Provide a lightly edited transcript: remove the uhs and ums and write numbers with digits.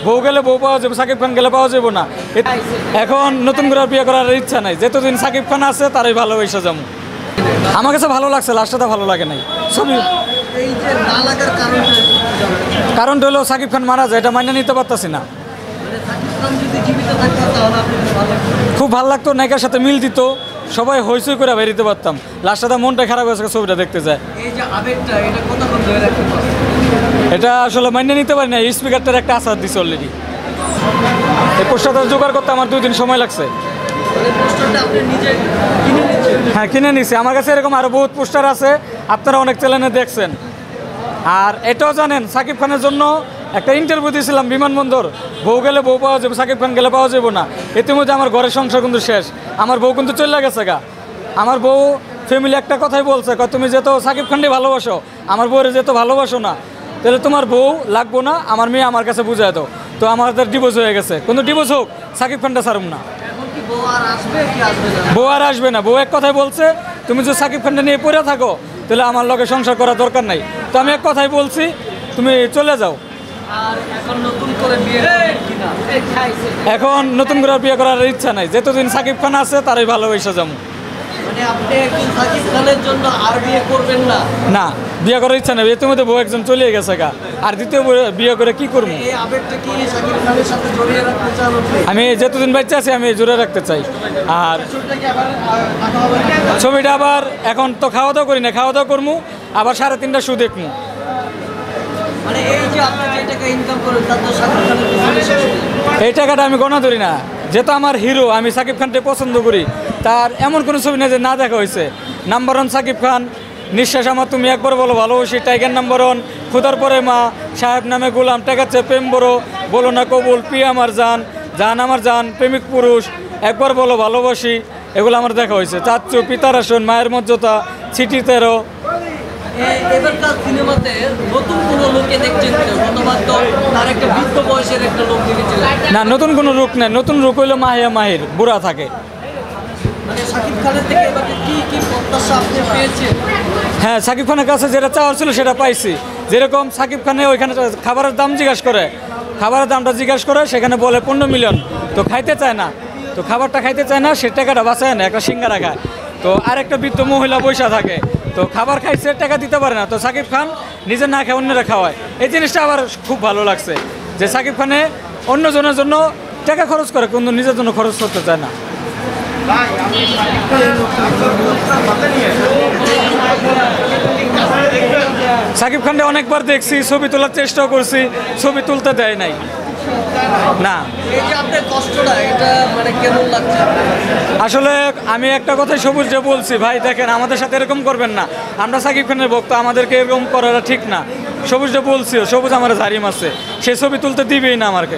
বউ গেলে বউ পাওয়া যাবে, সাকিব খান গেলে পাওয়া যাবে না। এখন নতুন করে বিয়ে করার ইচ্ছা নাই, যতদিন সাকিব খান আছে তারাই ভালোবেসে যাবো। আমার কাছে ভালো লাগছে, লাস্টটা ভালো লাগে নাই। ছবি কারণটা হলো সাকিব খান মারা যায়, এটা মাইনে নিতে পারতাছি না। খুব ভালো লাগতো, নায়িকার সাথে মিল দিত, সবাই হইচই করে বেরিতে পারতাম। লাস্টটা মনটা খারাপ হয়েছে ছবিটা দেখতে যায়। এটা আসলে মাইনে নিতে পারি না, স্পিকারটার একটা আসার দিচ্ছে অলরেডি। এই পোস্টারটা জোগাড় করতে আমার 2 দিন সময় লাগছে। হ্যাঁ, কিনে নিছি। আমার কাছে এরকম আরও বহুত পোস্টার আছে, আপনারা অনেক চ্যানেলে দেখছেন। আর এটাও জানেন, সাকিব খানের জন্য একটা ইন্টারভিউ দিয়েছিলাম বিমানবন্দর, বউ গেলে বউ পাওয়া যাবে, সাকিব খান গেলে পাওয়া যাবে না। ইতিমধ্যে আমার ঘরের সংসার কিন্তু শেষ, আমার বউ কিন্তু চলে গেছে গা। আমার বউ ফ্যামিলি একটা কথাই বলছে, তুমি যেহেতু সাকিব খানকে ভালোবাসো, আমার বউরে যেহেতু ভালোবাসো না, তাহলে তোমার বউ লাগবো না, আমার মেয়ে আমার কাছে বুঝায় দাও। তো আমাদের ডিভোর্স হয়ে গেছে, কিন্তু ডিভোর্স হোক, সাকিব খানটা ছাড়ুম না। বউ আর আসবে না, বউ এক কথাই বলছে, তুমি যদি সাকিব খানটা নিয়ে পড়ে থাকো তাহলে আমার লগে সংসার করার দরকার নাই। তো আমি এক কথাই বলছি, তুমি চলে যাও। এখন নতুন করে বিয়ে করার ইচ্ছা নাই, যতদিন সাকিব খান আছে তারাই ভালোবেসে যাবো। না, বিয়ে করার ইচ্ছা নেই, ইতিমধ্যে বউ একজন চলে গেছে গা, আর দ্বিতীয় বিয়ে করে কি করবো? আমি যতদিন বাচ্চা আছি আমি জোরে রাখতে চাই। আর ছবিটা আবার এখন তো খাওয়া দাওয়া করি না, খাওয়া দাওয়া করবো, আবার 3:30 শো দেখবো। এই টাকাটা আমি গণা ধরি না, যেহেতু আমার হিরো, আমি সাকিব খানকে পছন্দ করি, তার এমন কোনো ছবি নেই যে না দেখা হয়েছে। নাম্বার 1 সাকিব খান, নিঃশ্বাস আমার তুমি একবার বলো ভালোবাসি, টাইগার নাম্বার 1, খুদার পরে মা, সাহেব নামে গোলাম, টেকাচ্ছে প্রেম বড়, বলো না কবুল, প্রিয় আমার জান, জান আমার জান, প্রেমিক পুরুষ, একবার বলো ভালোবাসি, এগুলো আমার দেখা হয়েছে। চাচ্চু, পিতার আসন, মায়ের মর্যাদা, চিঠি 13। না, নতুন কোনো রূপ নেই, নতুন রূপ হইলো মাহিয়া মাহির, বুড়া থাকে। হ্যাঁ, সাকিব খানের কাছে যেটা চাওয়ার ছিল সেটা পাইছি। যেরকম সাকিব খানে ওইখানে খাবারের দাম জিজ্ঞাসা করে, খাবারের দামটা জিজ্ঞাসা করে, সেখানে বলে 15 মিলিয়ন, তো খাইতে চায় না, তো খাবারটা খাইতে চায় না, সে টাকাটা বাঁচায় না, একটা সিঙ্গারা খায়। তো আরেকটা বৃদ্ধ মহিলা বৈশা থাকে, তো খাবার খাইছে, টাকা দিতে পারে না, তো সাকিব খান নিজে না খায় অন্যরা খাওয়ায়। এই জিনিসটা আবার খুব ভালো লাগছে যে সাকিব খানে অন্যজনের জন্য টাকা খরচ করে, কিন্তু নিজের জন্য খরচ করতে চায় না। সাকিব খানকে অনেকবার দেখছি, ছবি তোলার চেষ্টাও করছি, ছবি তুলতে দেয় নাই। না, আসলে আমি একটা কথাই সবুজ যে বলছি, ভাই দেখেন আমাদের সাথে এরকম করবেন না, আমরা সাকিব খানের ভক্ত, আমাদেরকে এরকম করাটা ঠিক না। সবুজ যে বলছি, সবুজ আমার জারিম আছে, সে ছবি তুলতে দিবেই না আমাকে।